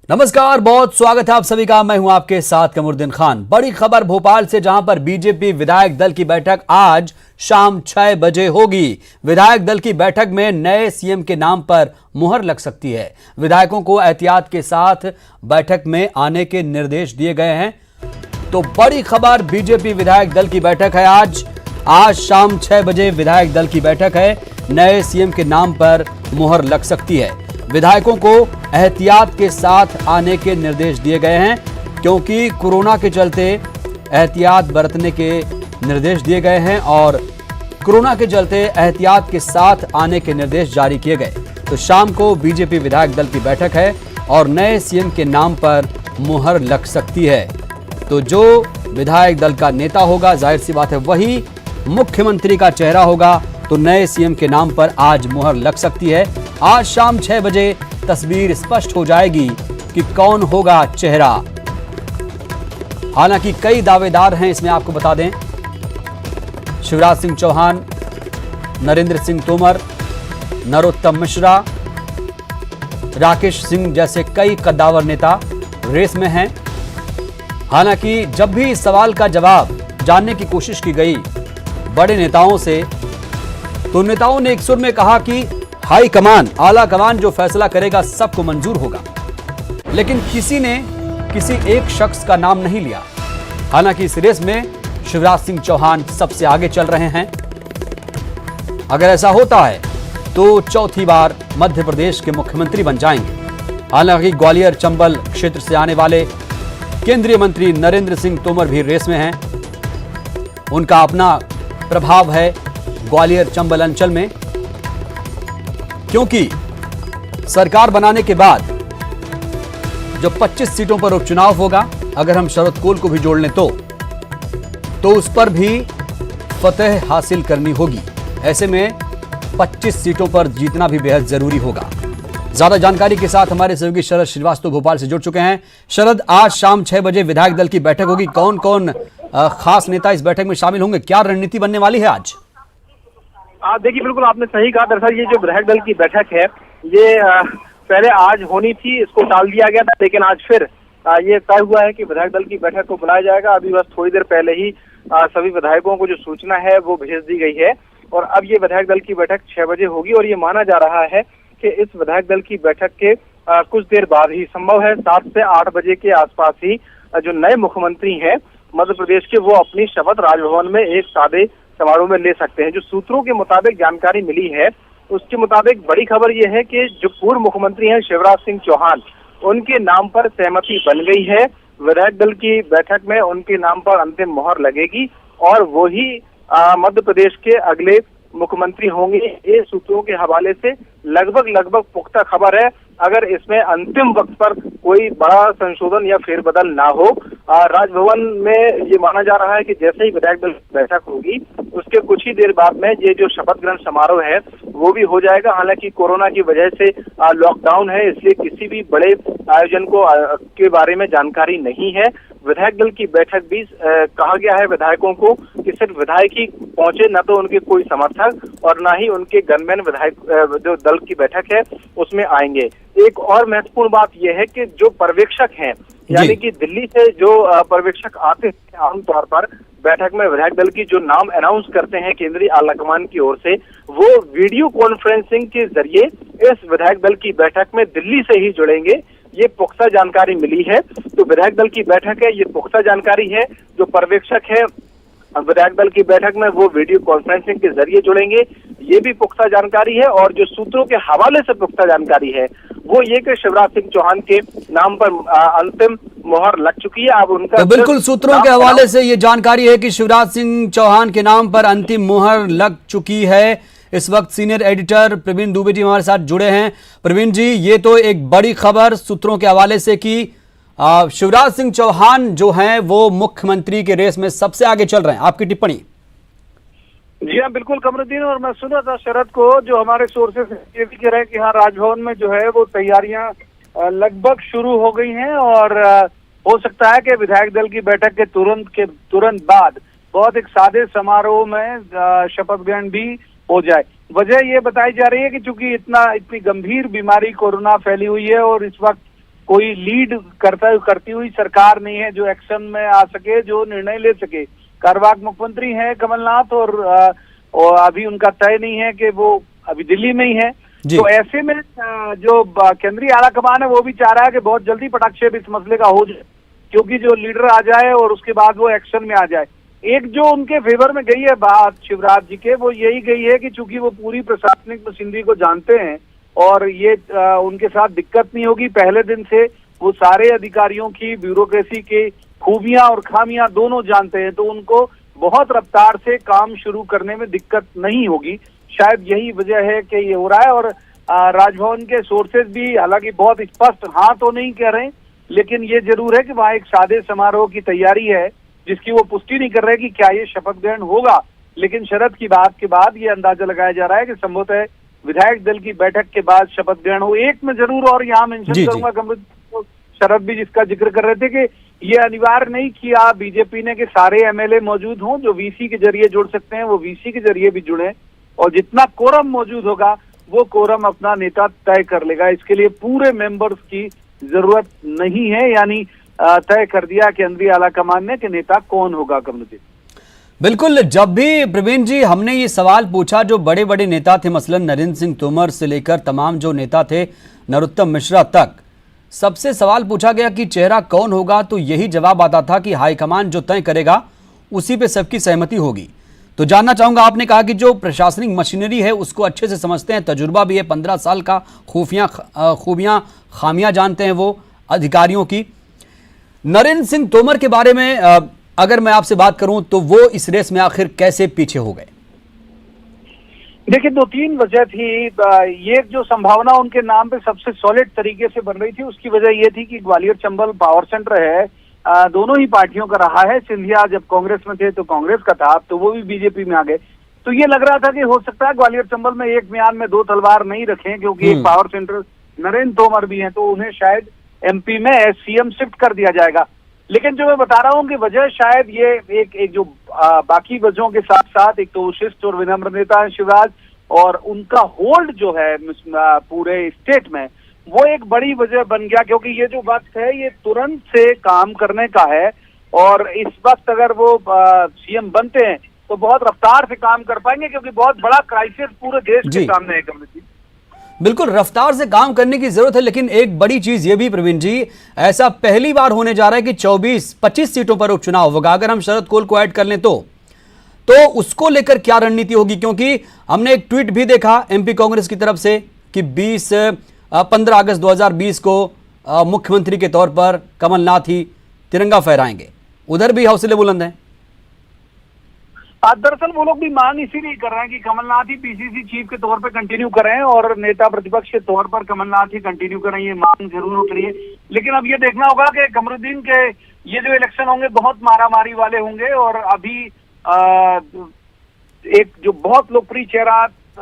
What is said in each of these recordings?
नमस्कार, बहुत स्वागत है आप सभी का। मैं हूं आपके साथ कमरुद्दीन खान। बड़ी खबर भोपाल से, जहां पर बीजेपी विधायक दल की बैठक आज शाम 6 बजे होगी। विधायक दल की बैठक में नए सीएम के नाम पर मुहर लग सकती है। विधायकों को एहतियात के साथ बैठक में आने के निर्देश दिए गए हैं। तो बड़ी खबर, बीजेपी विधायक दल की बैठक है आज शाम 6 बजे विधायक दल की बैठक है। नए सीएम के नाम पर मुहर लग सकती है। विधायकों को एहतियात के साथ आने के निर्देश दिए गए हैं, क्योंकि कोरोना के चलते एहतियात बरतने के निर्देश दिए गए हैं और कोरोना के चलते एहतियात के साथ आने के निर्देश जारी किए गए। तो शाम को बीजेपी विधायक दल की बैठक है और नए सीएम के नाम पर मुहर लग सकती है। तो जो विधायक दल का नेता होगा, जाहिर सी बात है वही मुख्यमंत्री का चेहरा होगा। तो नए सीएम के नाम पर आज मुहर लग सकती है। आज शाम 6 बजे तस्वीर स्पष्ट हो जाएगी कि कौन होगा चेहरा। हालांकि कई दावेदार हैं इसमें, आपको बता दें। शिवराज सिंह चौहान, नरेंद्र सिंह तोमर, नरोत्तम मिश्रा, राकेश सिंह जैसे कई कद्दावर नेता रेस में हैं। हालांकि जब भी इस सवाल का जवाब जानने की कोशिश की गई बड़े नेताओं से, तो नेताओं ने एक सुर में कहा कि हाई कमान, आला कमान जो फैसला करेगा सबको मंजूर होगा। लेकिन किसी ने किसी एक शख्स का नाम नहीं लिया। हालांकि इस रेस में शिवराज सिंह चौहान सबसे आगे चल रहे हैं। अगर ऐसा होता है तो चौथी बार मध्य प्रदेश के मुख्यमंत्री बन जाएंगे। हालांकि ग्वालियर चंबल क्षेत्र से आने वाले केंद्रीय मंत्री नरेंद्र सिंह तोमर भी रेस में हैं। उनका अपना प्रभाव है ग्वालियर चंबल अंचल में, क्योंकि सरकार बनाने के बाद जो 25 सीटों पर उपचुनाव होगा, अगर हम शरद कोल को भी जोड़ लें तो उस पर भी फतह हासिल करनी होगी। ऐसे में 25 सीटों पर जीतना भी बेहद जरूरी होगा। ज्यादा जानकारी के साथ हमारे सहयोगी शरद श्रीवास्तव भोपाल से जुड़ चुके हैं। शरद, आज शाम 6 बजे विधायक दल की बैठक होगी। कौन कौन खास नेता इस बैठक में शामिल होंगे? क्या रणनीति बनने वाली है आज? देखिए, बिल्कुल आपने सही कहा। दरअसल ये जो विधायक दल की बैठक है, ये पहले आज होनी थी, इसको टाल दिया गया था, लेकिन आज फिर ये तय हुआ है कि विधायक दल की बैठक को बुलाया जाएगा। अभी बस थोड़ी देर पहले ही सभी विधायकों को जो सूचना है वो भेज दी गई है और अब ये विधायक दल की बैठक 6 बजे होगी। और ये माना जा रहा है कि इस विधायक दल की बैठक के कुछ देर बाद ही, संभव है 7 से 8 बजे के आसपास ही, जो नए मुख्यमंत्री हैं मध्य प्रदेश के, वो अपनी शपथ राजभवन में एक सादे समारोह में ले सकते हैं। जो सूत्रों के मुताबिक जानकारी मिली है, उसके मुताबिक बड़ी खबर यह है कि जो पूर्व मुख्यमंत्री हैं शिवराज सिंह चौहान, उनके नाम पर सहमति बन गई है। विधायक दल की बैठक में उनके नाम पर अंतिम मोहर लगेगी और वही मध्य प्रदेश के अगले मुख्यमंत्री होंगे। ये सूत्रों के हवाले से लगभग पुख्ता खबर है। अगर इसमें अंतिम वक्त पर कोई बड़ा संशोधन या फेरबदल ना हो, राजभवन में ये माना जा रहा है कि जैसे ही विधायक दल की बैठक होगी उसके कुछ ही देर बाद में ये जो शपथ ग्रहण समारोह है वो भी हो जाएगा। हालांकि कोरोना की वजह से लॉकडाउन है, इसलिए किसी भी बड़े आयोजन को के बारे में जानकारी नहीं है। विधायक दल की बैठक भी कहा गया है विधायकों को कि सिर्फ विधायक ही पहुंचे, न तो उनके कोई समर्थक और न ही उनके गनमैन विधायक जो दल की बैठक है उसमें आएंगे। एक और महत्वपूर्ण बात यह है कि जो पर्यवेक्षक हैं, यानी कि दिल्ली से जो पर्यवेक्षक आते हैं आमतौर पर बैठक में, विधायक दल की जो नाम अनाउंस करते हैं केंद्रीय आलाकमान की ओर से, वो वीडियो कॉन्फ्रेंसिंग के जरिए इस विधायक दल की बैठक में दिल्ली से ही जुड़ेंगे। ये पुख्ता जानकारी मिली है। तो विधायक दल की बैठक है, ये पुख्ता जानकारी है। जो पर्यवेक्षक है विधायक दल की बैठक में, वो वीडियो कॉन्फ्रेंसिंग के जरिए जुड़ेंगे, ये भी पुख्ता जानकारी है। और जो सूत्रों के हवाले से पुख्ता जानकारी है वो ये कि शिवराज सिंह चौहान के नाम पर अंतिम मोहर लग चुकी है। अब उनका तो बिल्कुल सूत्रों के हवाले से ये जानकारी है कि शिवराज सिंह चौहान के नाम पर अंतिम मोहर लग चुकी है। इस वक्त सीनियर एडिटर प्रवीण दुबे जी हमारे साथ जुड़े हैं। प्रवीण जी, ये तो एक बड़ी खबर सूत्रों के हवाले से कि शिवराज सिंह चौहान जो हैं वो मुख्यमंत्री के रेस में सबसे आगे चल रहे हैं। आपकी टिप्पणी? जी हाँ, बिल्कुल कमरुद्दीन। और मैं सुना था शरद को, जो हमारे सोर्सेस ये भी कह रहे हैं कि हाँ, राजभवन में जो है वो तैयारियां लगभग शुरू हो गई हैं और हो सकता है कि विधायक दल की बैठक के तुरंत बाद बहुत एक सादे समारोह में शपथ ग्रहण भी हो जाए। वजह ये बताई जा रही है कि चूंकि इतनी गंभीर बीमारी कोरोना फैली हुई है और इस वक्त कोई लीड करती हुई सरकार नहीं है जो एक्शन में आ सके, जो निर्णय ले सके। कार्यवाहक मुख्यमंत्री हैं कमलनाथ, और अभी उनका तय नहीं है कि वो अभी दिल्ली में ही है। तो ऐसे में जो केंद्रीय आला कमान है वो भी चाह रहा है कि बहुत जल्दी पटाक्षेप इस मसले का हो जाए, क्योंकि जो लीडर आ जाए और उसके बाद वो एक्शन में आ जाए। एक जो उनके फेवर में गई है बात शिवराज जी के, वो यही गई है कि चूंकि वो पूरी प्रशासनिक मशीनरी को जानते हैं और ये उनके साथ दिक्कत नहीं होगी, पहले दिन से वो सारे अधिकारियों की ब्यूरोक्रेसी की खूबियां और खामियां दोनों जानते हैं, तो उनको बहुत रफ्तार से काम शुरू करने में दिक्कत नहीं होगी। शायद यही वजह है कि ये हो रहा है। और राजभवन के सोर्सेज भी हालांकि बहुत स्पष्ट हाँ तो नहीं कह रहे, लेकिन ये जरूर है कि वहाँ एक सादे समारोह की तैयारी है, जिसकी वो पुष्टि नहीं कर रहे कि क्या ये शपथ ग्रहण होगा। लेकिन शरद की बात के बाद ये अंदाजा लगाया जा रहा है कि संभवतः विधायक दल की बैठक के बाद शपथ ग्रहण हो। एक में जरूर और यहाँ मेंशन करूंगा कमरुद्दीन, शरद भी जिसका जिक्र कर रहे थे कि ये अनिवार्य नहीं किया बीजेपी ने कि सारे एमएलए मौजूद हों, जो वीसी के जरिए जुड़ सकते हैं वो वीसी के जरिए भी जुड़े, और जितना कोरम मौजूद होगा वो कोरम अपना नेता तय कर लेगा। इसके लिए पूरे मेंबर्स की जरूरत नहीं है, यानी तय कर दिया केंद्रीय आला कमान ने कि नेता कौन होगा। कमरुद्दीन बिल्कुल, जब भी प्रवीण जी हमने ये सवाल पूछा, जो बड़े बड़े नेता थे मसलन नरेंद्र सिंह तोमर से लेकर तमाम जो नेता थे नरोत्तम मिश्रा तक, सबसे सवाल पूछा गया कि चेहरा कौन होगा, तो यही जवाब आता था कि हाईकमान जो तय करेगा उसी पे सबकी सहमति होगी। तो जानना चाहूंगा, आपने कहा कि जो प्रशासनिक मशीनरी है उसको अच्छे से समझते हैं, तजुर्बा भी है, 15 साल का खूबियां खामियां जानते हैं वो अधिकारियों की। नरेंद्र सिंह तोमर के बारे में अगर मैं आपसे बात करूं तो वो इस रेस में आखिर कैसे पीछे हो गए? देखिए, 2-3 वजह थी। ये जो संभावना उनके नाम पे सबसे सॉलिड तरीके से बन रही थी, उसकी वजह ये थी कि ग्वालियर चंबल पावर सेंटर है, दोनों ही पार्टियों का रहा है। सिंधिया जब कांग्रेस में थे तो कांग्रेस का था, तो वो भी बीजेपी में आ गए। तो ये लग रहा था कि हो सकता है ग्वालियर चंबल में एक म्यान में 2 तलवार नहीं रखें, क्योंकि एक पावर सेंटर नरेंद्र तोमर भी हैं, तो उन्हें शायद एमपी में एज सीएम शिफ्ट कर दिया जाएगा। लेकिन जो मैं बता रहा हूँ कि वजह शायद ये एक जो बाकी वजहों के साथ साथ, एक तो शिष्ट और विनम्र नेता है शिवराज, और उनका होल्ड जो है पूरे स्टेट में, वो एक बड़ी वजह बन गया। क्योंकि ये जो वक्त है ये तुरंत से काम करने का है, और इस वक्त अगर वो सीएम बनते हैं तो बहुत रफ्तार से काम कर पाएंगे, क्योंकि बहुत बड़ा क्राइसिस पूरे देश के सामने है। कमलेश जी, बिल्कुल रफ्तार से काम करने की जरूरत है, लेकिन एक बड़ी चीज ये भी प्रवीण जी, ऐसा पहली बार होने जा रहा है कि 24-25 सीटों पर उपचुनाव होगा। अगर हम शरद कोल को ऐड कर लें तो उसको लेकर क्या रणनीति होगी? क्योंकि हमने एक ट्वीट भी देखा एमपी कांग्रेस की तरफ से कि 15 अगस्त 2020 को मुख्यमंत्री के तौर पर कमलनाथ ही तिरंगा फहराएंगे। उधर भी हौसले बुलंद हैं। दरअसल वो लोग भी मांग इसीलिए कर रहे हैं कि कमलनाथ ही पीसीसी चीफ के तौर पर कंटिन्यू करें और नेता प्रतिपक्ष के तौर पर कमलनाथ ही कंटिन्यू करें। ये मांग जरूर उठ रही है, लेकिन अब ये देखना होगा कि कमरुद्दीन के ये जो इलेक्शन होंगे बहुत मारामारी वाले होंगे। और अभी एक जो बहुत लोकप्रिय चेहरा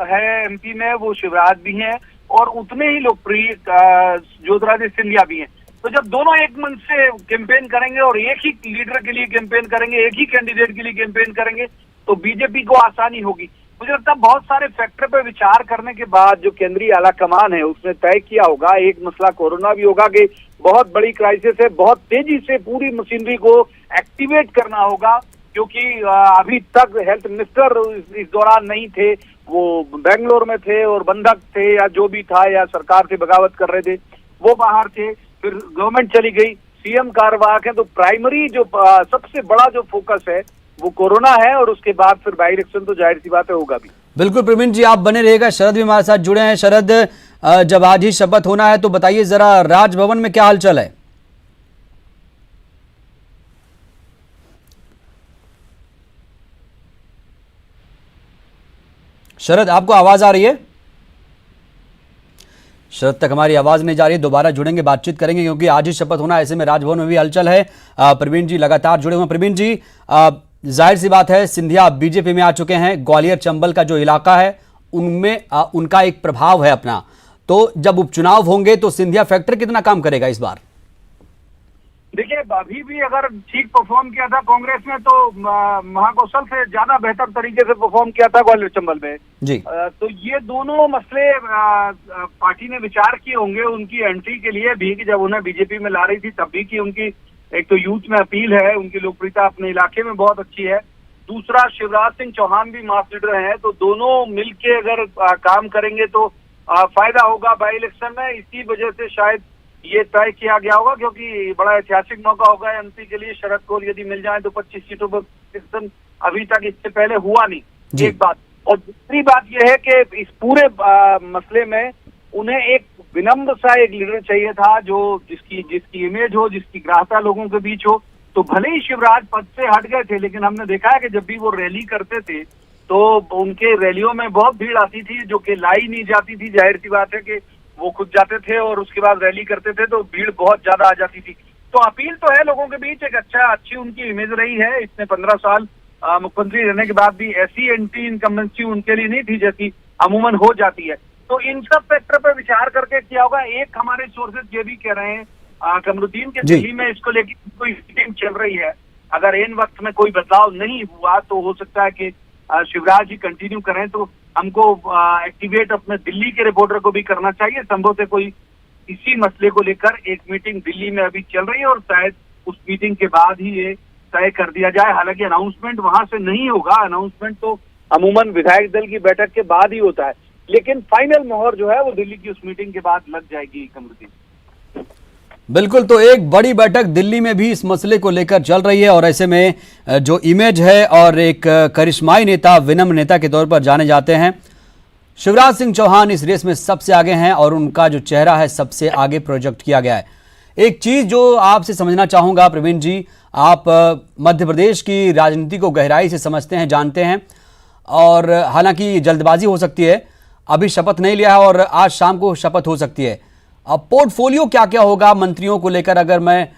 है एमपी में वो शिवराज भी हैं, और उतने ही लोकप्रिय ज्योतिरादित्य सिंधिया भी हैं। तो जब दोनों एक मंच से कैंपेन करेंगे और एक ही लीडर के लिए कैंपेन करेंगे, एक ही कैंडिडेट के लिए कैंपेन करेंगे, तो बीजेपी को आसानी होगी। मुझे लगता है बहुत सारे फैक्टर पे विचार करने के बाद जो केंद्रीय आला कमान है उसने तय किया होगा। एक मसला कोरोना भी होगा कि बहुत बड़ी क्राइसिस है, बहुत तेजी से पूरी मशीनरी को एक्टिवेट करना होगा, क्योंकि अभी तक हेल्थ मिनिस्टर इस दौरान नहीं थे, वो बेंगलोर में थे और बंधक थे या जो भी था, या सरकार से बगावत कर रहे थे, वो बाहर थे। फिर गवर्नमेंट चली गई, सीएम कार्यवाहक है। तो प्राइमरी जो सबसे बड़ा जो फोकस है वो कोरोना है, और उसके बाद फिर बाई इलेक्शन तो जाहिर सी बात है होगा भी। बिल्कुल प्रवीण जी, आप बने रहेगा। शरद भी हमारे साथ जुड़े हैं। शरद, जब आज ही शपथ होना है तो बताइए जरा, राजभवन में क्या हालचाल है? शरद, आपको आवाज आ रही है? शरद तक हमारी आवाज नहीं जा रही है। दोबारा जुड़ेंगे, बातचीत करेंगे, क्योंकि आज ही शपथ होना है। ऐसे में राजभवन में भी हलचल है। प्रवीण जी लगातार जुड़े हुए हैं। प्रवीण जी, जाहिर सी बात है सिंधिया बीजेपी में आ चुके हैं। ग्वालियर चंबल का जो इलाका है उनमें उनका एक प्रभाव है अपना। तो जब उपचुनाव होंगे तो सिंधिया फैक्टर कितना काम करेगा इस बार? देखिए, अभी भी अगर ठीक परफॉर्म किया था कांग्रेस में तो महाकौशल से ज्यादा बेहतर तरीके से परफॉर्म किया था ग्वालियर चंबल में जी। तो ये दोनों मसले पार्टी ने विचार किए होंगे उनकी एंट्री के लिए भी, कि जब उन्हें बीजेपी में ला रही थी तब भी, कि उनकी एक तो यूथ में अपील है, उनकी लोकप्रियता अपने इलाके में बहुत अच्छी है, दूसरा शिवराज सिंह चौहान भी मास लीडर हैं, तो दोनों मिलके अगर काम करेंगे तो फायदा होगा बाई इलेक्शन में। इसी वजह से शायद ये तय किया गया होगा, क्योंकि बड़ा ऐतिहासिक मौका होगा एमपी के लिए। शरद कोल यदि मिल जाए तो 25 सीटों पर इलेक्शन अभी तक इससे पहले हुआ नहीं, एक बात। और दूसरी बात यह है कि इस पूरे मसले में उन्हें एक विनम्र सा एक लीडर चाहिए था, जो जिसकी इमेज हो, जिसकी ग्राह्यता लोगों के बीच हो। तो भले ही शिवराज पद से हट गए थे, लेकिन हमने देखा है कि जब भी वो रैली करते थे तो उनके रैलियों में बहुत भीड़ आती थी, जो कि लाई नहीं जाती थी। जाहिर सी बात है कि वो खुद जाते थे और उसके बाद रैली करते थे तो भीड़ बहुत ज्यादा आ जाती थी। तो अपील तो है लोगों के बीच, एक अच्छी उनकी इमेज रही है। इतने 15 साल मुख्यमंत्री रहने के बाद भी ऐसी एंटी इनकम्बेंसी उनके लिए नहीं थी जैसी अमूमन हो जाती है। तो इन सब फैक्टर पर विचार करके किया होगा। एक हमारे सोर्सेज ये भी कह रहे हैं कमरुद्दीन के दिल्ली में इसको लेकर कोई मीटिंग चल रही है। अगर इन वक्त में कोई बदलाव नहीं हुआ तो हो सकता है कि शिवराज जी कंटिन्यू करें, तो हमको एक्टिवेट अपने दिल्ली के रिपोर्टर को भी करना चाहिए। संभव से कोई इसी मसले को लेकर एक मीटिंग दिल्ली में अभी चल रही है और शायद उस मीटिंग के बाद ही ये तय कर दिया जाए। हालांकि अनाउंसमेंट वहां से नहीं होगा, अनाउंसमेंट तो अमूमन विधायक दल की बैठक के बाद ही होता है, लेकिन फाइनल मोहर जो है वो दिल्ली की उस मीटिंग के बाद लग जाएगी। कमरुद्दीन बिल्कुल, तो एक बड़ी बैठक दिल्ली में भी इस मसले को लेकर चल रही है और ऐसे में जो इमेज है और एक करिश्माई नेता, विनम्र नेता के तौर पर जाने जाते हैं, शिवराज सिंह चौहान इस रेस में सबसे आगे हैं और उनका जो चेहरा है सबसे आगे प्रोजेक्ट किया गया है। एक चीज जो आपसे समझना चाहूंगा प्रवीण जी, आप मध्य प्रदेश की राजनीति को गहराई से समझते हैं, जानते हैं, और हालांकि जल्दबाजी हो सकती है, अभी शपथ नहीं लिया है और आज शाम को शपथ हो सकती है। अब पोर्टफोलियो क्या क्या होगा मंत्रियों को लेकर, अगर मैं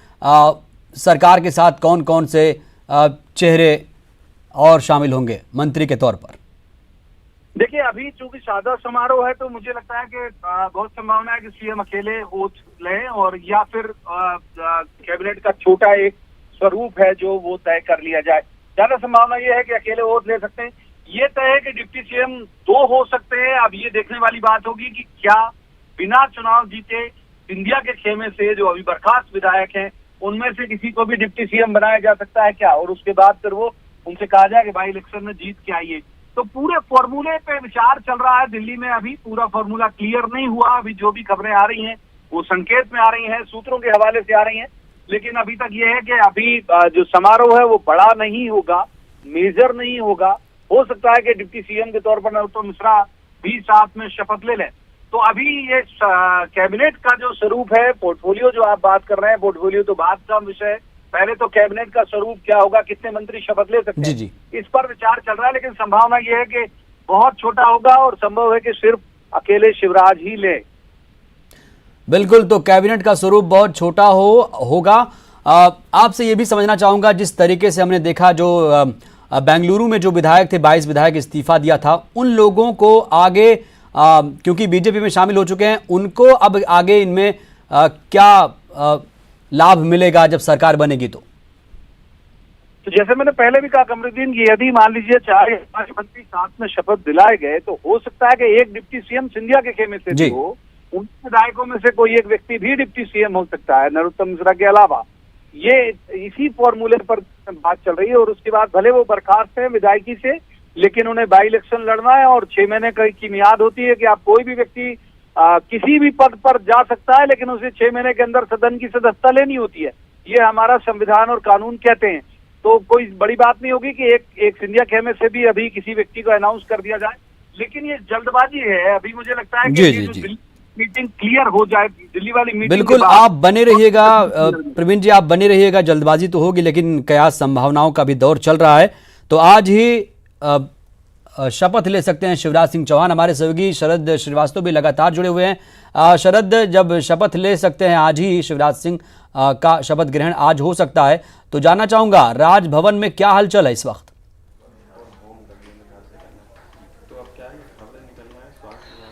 सरकार के साथ कौन कौन से चेहरे और शामिल होंगे मंत्री के तौर पर? देखिए, अभी चूंकि सादा समारोह है तो मुझे लगता है कि बहुत संभावना है कि सीएम अकेले ओथ लें, और या फिर कैबिनेट का छोटा एक स्वरूप है जो वो तय कर लिया जाए। ज्यादा संभावना ये है कि अकेले ओथ ले सकते हैं। ये तय है कि डिप्टी सीएम 2 हो सकते हैं। अब ये देखने वाली बात होगी कि क्या बिना चुनाव जीते सिंधिया के खेमे से जो अभी बर्खास्त विधायक हैं उनमें से किसी को भी डिप्टी सीएम बनाया जा सकता है क्या, और उसके बाद फिर वो उनसे कहा जाए कि भाई इलेक्शन में जीत के आइए। तो पूरे फॉर्मूले पे विचार चल रहा है दिल्ली में। अभी पूरा फॉर्मूला क्लियर नहीं हुआ। अभी जो भी खबरें आ रही हैं वो संकेत में आ रही हैं, सूत्रों के हवाले से आ रही हैं, लेकिन अभी तक ये है कि अभी जो समारोह है वो बड़ा नहीं होगा, मेजर नहीं होगा। हो सकता है कि डिप्टी सीएम के तौर पर नरोत्तम मिश्रा भी साथ में शपथ ले लें। तो अभी ये कैबिनेट का जो स्वरूप है, पोर्टफोलियो जो आप बात कर रहे हैं, पोर्टफोलियो तो बात का विषय है। पहले तो कैबिनेट का स्वरूप क्या होगा, कितने मंत्री शपथ ले सकते हैं, इस पर विचार चल रहा है। लेकिन संभावना यह है कि बहुत छोटा होगा और संभव है कि सिर्फ अकेले शिवराज ही ले। बिल्कुल, तो कैबिनेट का स्वरूप बहुत छोटा होगा। आपसे ये भी समझना चाहूंगा, जिस तरीके से हमने देखा जो बेंगलुरु में जो विधायक थे, 22 विधायक इस्तीफा दिया था, उन लोगों को आगे क्योंकि बीजेपी में शामिल हो चुके हैं, उनको अब आगे इनमें क्या लाभ मिलेगा जब सरकार बनेगी? तो जैसे मैंने पहले भी कहा कमरुद्दीन की, यदि मान लीजिए 4 या 5 मंत्री साथ में शपथ दिलाए गए तो हो सकता है कि एक डिप्टी सीएम सिंधिया के खेमे से भी हो। उन विधायकों में से कोई एक व्यक्ति भी डिप्टी सीएम हो सकता है नरोत्तम मिश्रा के अलावा। ये इसी फॉर्मूले पर बात चल रही है। और उसके बाद भले वो बर्खास्त है विधायकी से, लेकिन उन्हें बाई इलेक्शन लड़ना है और 6 महीने की मियाद होती है कि आप कोई भी व्यक्ति किसी भी पद पर जा सकता है, लेकिन उसे 6 महीने के अंदर सदन की सदस्यता लेनी होती है। ये हमारा संविधान और कानून कहते हैं। तो कोई बड़ी बात नहीं होगी कि एक सिंधिया खेमे से भी अभी किसी व्यक्ति को अनाउंस कर दिया जाए, लेकिन ये जल्दबाजी है। अभी मुझे लगता है कि मीटिंग क्लियर हो जाए, दिल्ली वाली मीटिंग। बिल्कुल, आप बने रहिएगा प्रवीण जी, आप बने रहिएगा। जल्दबाजी तो होगी, लेकिन कयास संभावनाओं का भी दौर चल रहा है। तो आज ही शपथ ले सकते हैं शिवराज सिंह चौहान। हमारे सहयोगी शरद श्रीवास्तव भी लगातार जुड़े हुए हैं। शरद, जब शपथ ले सकते हैं आज ही, शिवराज सिंह का शपथ ग्रहण आज हो सकता है, तो जानना चाहूंगा राजभवन में क्या हलचल है इस वक्त?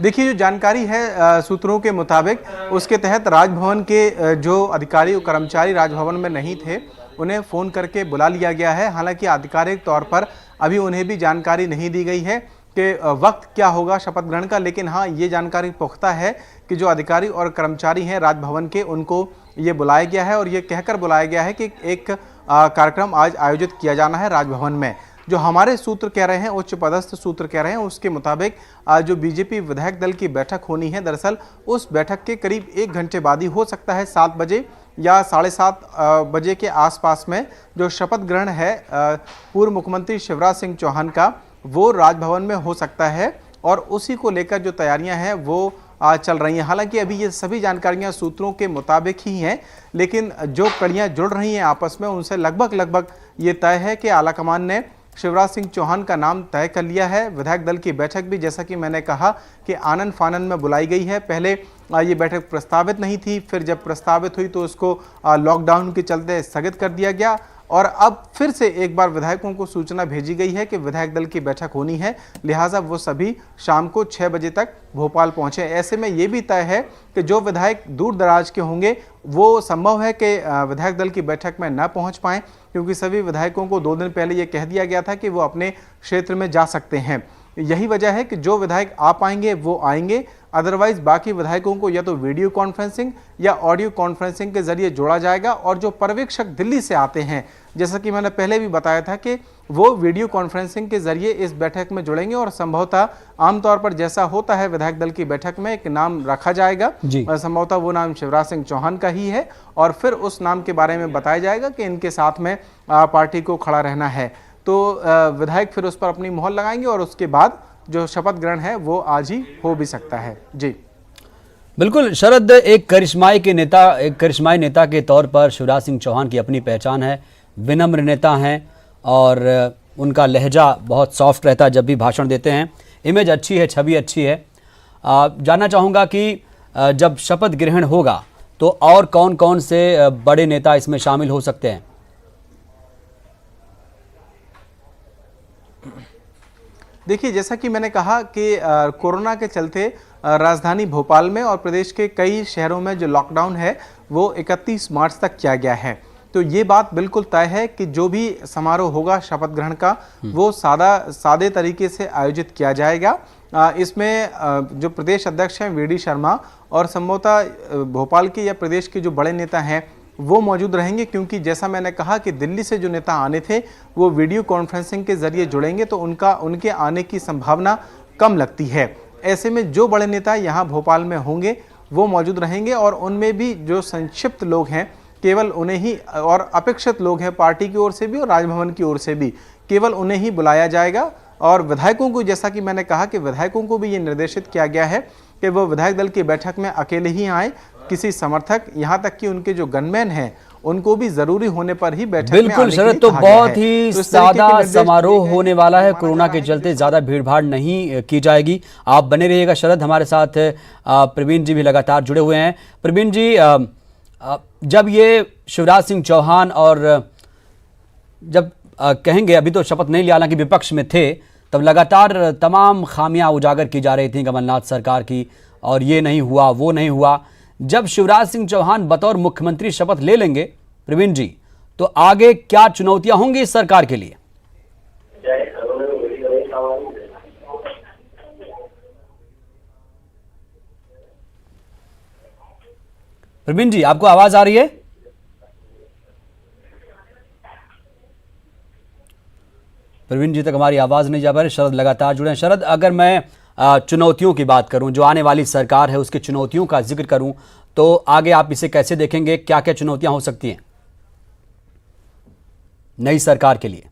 देखिए, जो जानकारी है सूत्रों के मुताबिक, उसके तहत राजभवन के जो अधिकारी और कर्मचारी राजभवन में नहीं थे, उन्हें फ़ोन करके बुला लिया गया है। हालांकि आधिकारिक तौर पर अभी उन्हें भी जानकारी नहीं दी गई है कि वक्त क्या होगा शपथ ग्रहण का, लेकिन हाँ, ये जानकारी पुख्ता है कि जो अधिकारी और कर्मचारी हैं राजभवन के, उनको ये बुलाया गया है और ये कहकर बुलाया गया है कि एक कार्यक्रम आज आयोजित किया जाना है राजभवन में। जो हमारे सूत्र कह रहे हैं, उच्च पदस्थ सूत्र कह रहे हैं, उसके मुताबिक जो बीजेपी विधायक दल की बैठक होनी है, दरअसल उस बैठक के करीब 1 घंटे बाद ही हो सकता है, 7 बजे या 7:30 बजे के आसपास में जो शपथ ग्रहण है पूर्व मुख्यमंत्री शिवराज सिंह चौहान का, वो राजभवन में हो सकता है और उसी को लेकर जो तैयारियां हैं वो चल रही हैं। हालांकि अभी ये सभी जानकारियां सूत्रों के मुताबिक ही हैं, लेकिन जो कड़ियां जुड़ रही हैं आपस में, उनसे लगभग ये तय है कि आलाकमान ने शिवराज सिंह चौहान का नाम तय कर लिया है। विधायक दल की बैठक भी, जैसा कि मैंने कहा, कि आनन फानन में बुलाई गई है। पहले ये बैठक प्रस्तावित नहीं थी, फिर जब प्रस्तावित हुई तो उसको लॉकडाउन के चलते स्थगित कर दिया गया और अब फिर से एक बार विधायकों को सूचना भेजी गई है कि विधायक दल की बैठक होनी है, लिहाजा वो सभी शाम को 6 बजे तक भोपाल पहुंचे। ऐसे में ये भी तय है कि जो विधायक दूर दराज के होंगे वो संभव है कि विधायक दल की बैठक में न पहुंच पाएं, क्योंकि सभी विधायकों को 2 दिन पहले ये कह दिया गया था कि वो अपने क्षेत्र में जा सकते हैं। यही वजह है कि जो विधायक आ पाएंगे वो आएंगे, अदरवाइज बाकी विधायकों को या तो वीडियो कॉन्फ्रेंसिंग या ऑडियो कॉन्फ्रेंसिंग के जरिए जोड़ा जाएगा और जो पर्यवेक्षक दिल्ली से आते हैं, जैसा कि मैंने पहले भी बताया था कि वो वीडियो कॉन्फ्रेंसिंग के जरिए इस बैठक में जुड़ेंगे और संभवतः आमतौर पर जैसा होता है विधायक दल की बैठक में एक नाम रखा जाएगा, संभवतः वो नाम शिवराज सिंह चौहान का ही है और फिर उस नाम के बारे में बताया जाएगा कि इनके साथ में पार्टी को खड़ा रहना है। तो विधायक फिर उस पर अपनी मोहर लगाएंगे और उसके बाद जो शपथ ग्रहण है वो आज ही हो भी सकता है। जी बिल्कुल शरद, एक करिश्माई नेता के तौर पर शिवराज सिंह चौहान की अपनी पहचान है, विनम्र नेता हैं और उनका लहजा बहुत सॉफ्ट रहता है जब भी भाषण देते हैं, इमेज अच्छी है, छवि अच्छी है। जानना चाहूँगा कि जब शपथ ग्रहण होगा तो और कौन कौन से बड़े नेता इसमें शामिल हो सकते हैं? देखिए, जैसा कि मैंने कहा कि कोरोना के चलते राजधानी भोपाल में और प्रदेश के कई शहरों में जो लॉकडाउन है वो 31 मार्च तक किया गया है। तो ये बात बिल्कुल तय है कि जो भी समारोह होगा शपथ ग्रहण का वो सादे तरीके से आयोजित किया जाएगा। इसमें जो प्रदेश अध्यक्ष हैं वीडी शर्मा और संभवतः भोपाल के या प्रदेश के जो बड़े नेता हैं वो मौजूद रहेंगे, क्योंकि जैसा मैंने कहा कि दिल्ली से जो नेता आने थे वो वीडियो कॉन्फ्रेंसिंग के जरिए जुड़ेंगे तो उनके आने की संभावना कम लगती है। ऐसे में जो बड़े नेता यहाँ भोपाल में होंगे वो मौजूद रहेंगे और उनमें भी जो संक्षिप्त लोग हैं केवल उन्हें ही, और अपेक्षित लोग हैं पार्टी की ओर से भी और राजभवन की ओर से भी, केवल उन्हें ही बुलाया जाएगा। और विधायकों को, जैसा कि मैंने कहा कि विधायकों को भी ये निर्देशित किया गया है कि वो विधायक दल की बैठक में अकेले ही आए, किसी समर्थक, यहाँ तक कि उनके जो गनमैन हैं उनको भी जरूरी होने पर ही बैठक में आने के लिए कहा गया है। बिल्कुल शरद, तो बहुत ही सादा समारोह होने वाला है, कोरोना के चलते ज्यादा भीड़भाड़ नहीं की जाएगी। आप बने रहिएगा शरद, हमारे साथ प्रवीण जी भी लगातार जुड़े हुए हैं। प्रवीण जी, जब ये शिवराज सिंह चौहान और जब कहेंगे, अभी तो शपथ नहीं लिया, हालांकि विपक्ष में थे, तब लगातार तमाम खामियां उजागर की जा रही थी कमलनाथ सरकार की, और ये नहीं हुआ वो नहीं हुआ। जब शिवराज सिंह चौहान बतौर मुख्यमंत्री शपथ ले लेंगे प्रवीण जी, तो आगे क्या चुनौतियां होंगी इस सरकार के लिए? प्रवीण जी, आपको आवाज आ रही है? प्रवीण जी तक हमारी आवाज नहीं जा पा रही। शरद लगातार जुड़े हैं। शरद, अगर मैं चुनौतियों की बात करूं, जो आने वाली सरकार है उसकी चुनौतियों का जिक्र करूं, तो आगे आप इसे कैसे देखेंगे? क्या क्या चुनौतियां हो सकती हैं नई सरकार के लिए?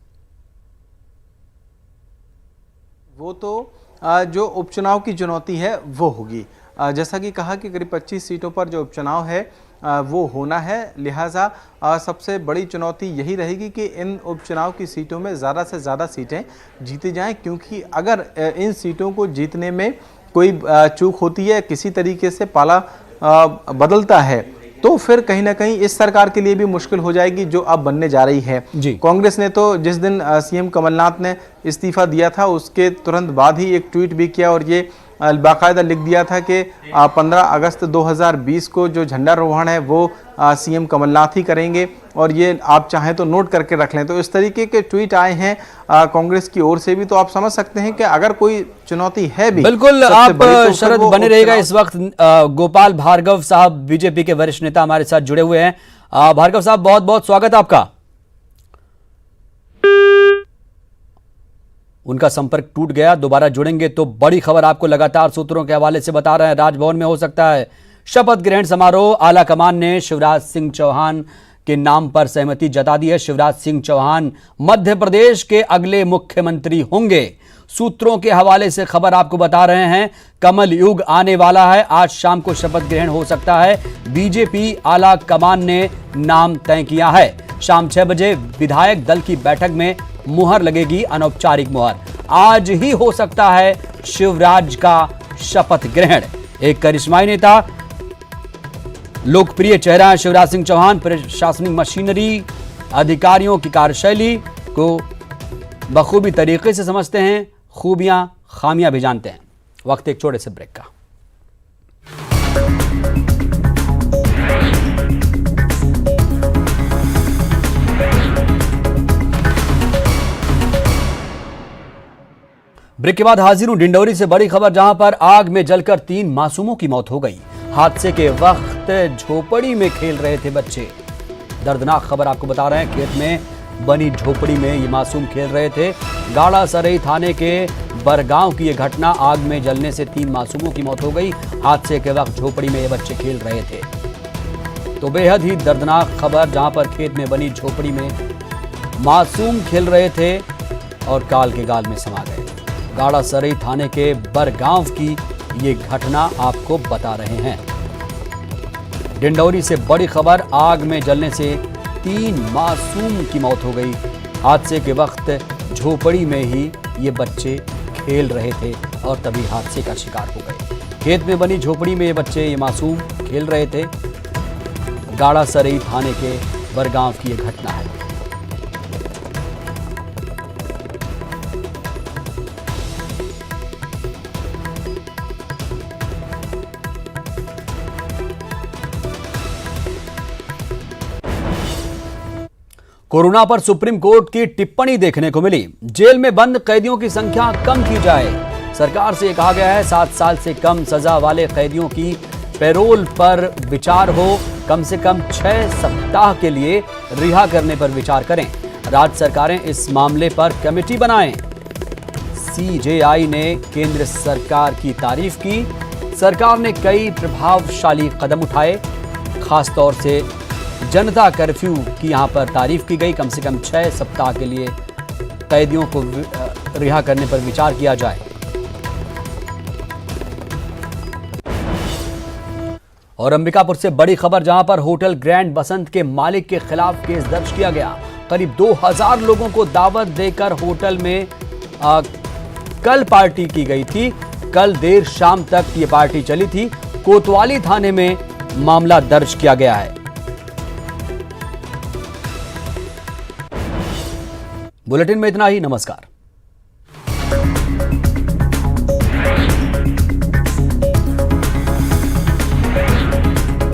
वो तो जो उपचुनाव की चुनौती है वो होगी। जैसा कि कहा कि करीब 25 सीटों पर जो उपचुनाव है वो होना है, लिहाजा सबसे बड़ी चुनौती यही रहेगी कि इन उपचुनाव की सीटों में ज़्यादा से ज़्यादा सीटें जीती जाएं, क्योंकि अगर इन सीटों को जीतने में कोई चूक होती है, किसी तरीके से पाला बदलता है, तो फिर कहीं ना कहीं इस सरकार के लिए भी मुश्किल हो जाएगी जो अब बनने जा रही है। कांग्रेस ने तो जिस दिन सीएम कमलनाथ ने इस्तीफा दिया था उसके तुरंत बाद ही एक ट्वीट भी किया और ये बाकायदा लिख दिया था कि 15 अगस्त 2020 को जो झंडारोहण है वो सीएम कमलनाथ ही करेंगे, और ये आप चाहें तो नोट करके रख लें। तो इस तरीके के ट्वीट आए हैं कांग्रेस की ओर से भी, तो आप समझ सकते हैं कि अगर कोई चुनौती है भी, बिल्कुल सबसे आप बड़ी तो शरद वो बने रहेगा। इस वक्त गोपाल भार्गव साहब बीजेपी के वरिष्ठ नेता हमारे साथ जुड़े हुए हैं। भार्गव साहब बहुत बहुत स्वागत आपका। उनका संपर्क टूट गया, दोबारा जुड़ेंगे तो बड़ी खबर आपको लगातार सूत्रों के हवाले से बता रहे हैं। राजभवन में हो सकता है शपथ ग्रहण समारोह। आला कमान ने शिवराज सिंह चौहान के नाम पर सहमति जता दी है। शिवराज सिंह चौहान मध्य प्रदेश के अगले मुख्यमंत्री होंगे। सूत्रों के हवाले से खबर आपको बता रहे हैं, कमल युग आने वाला है। आज शाम को शपथ ग्रहण हो सकता है। बीजेपी आला कमान ने नाम तय किया है। शाम 6 बजे विधायक दल की बैठक में मुहर लगेगी, अनौपचारिक मुहर। आज ही हो सकता है शिवराज का शपथ ग्रहण। एक करिश्माई नेता, लोकप्रिय चेहरा शिवराज सिंह चौहान प्रशासनिक मशीनरी, अधिकारियों की कार्यशैली को बखूबी तरीके से समझते हैं, खूबियां खामियां भी जानते हैं। वक्त एक छोटे से ब्रेक का। ब्रेक के बाद हाजिर हूं डिंडौरी से बड़ी खबर, जहां पर आग में जलकर 3 मासूमों की मौत हो गई। हादसे के वक्त झोपड़ी में खेल रहे थे बच्चे। दर्दनाक खबर आपको बता रहे हैं, खेत में बनी झोपड़ी में ये मासूम खेल रहे थे। गाड़ा सरई थाने के बरगांव की ये घटना, आग में जलने से 3 मासूमों की मौत हो गई। हादसे के वक्त झोपड़ी में ये बच्चे खेल रहे थे। तो बेहद ही दर्दनाक खबर, जहां पर खेत में बनी झोपड़ी में मासूम खेल रहे थे और काल के गाल में समा गए। गाड़ा सरई थाने के बरगांव की ये घटना आपको बता रहे हैं। डिंडौरी से बड़ी खबर, आग में जलने से 3 मासूम की मौत हो गई। हादसे के वक्त झोपड़ी में ही ये बच्चे खेल रहे थे और तभी हादसे का शिकार हो गए। खेत में बनी झोपड़ी में ये बच्चे, ये मासूम खेल रहे थे। गाड़ा सरई थाने के बरगांव की ये घटना है। कोरोना पर सुप्रीम कोर्ट की टिप्पणी देखने को मिली। जेल में बंद कैदियों की संख्या कम की जाए। सरकार से कहा गया है 7 साल से कम सजा वाले कैदियों की पैरोल पर विचार हो, कम से कम 6 सप्ताह के लिए रिहा करने पर विचार करें। राज्य सरकारें इस मामले पर कमेटी बनाएं। सीजेआई ने केंद्र सरकार की तारीफ की। सरकार ने कई प्रभावशाली कदम उठाए, खासतौर से जनता कर्फ्यू की यहां पर तारीफ की गई। कम से कम 6 सप्ताह के लिए कैदियों को रिहा करने पर विचार किया जाए। और अंबिकापुर से बड़ी खबर, जहां पर होटल ग्रैंड बसंत के मालिक के खिलाफ केस दर्ज किया गया। करीब 2000 लोगों को दावत देकर होटल में कल पार्टी की गई थी। कल देर शाम तक ये पार्टी चली थी। कोतवाली थाने में मामला दर्ज किया गया है। बुलेटिन में इतना ही। नमस्कार।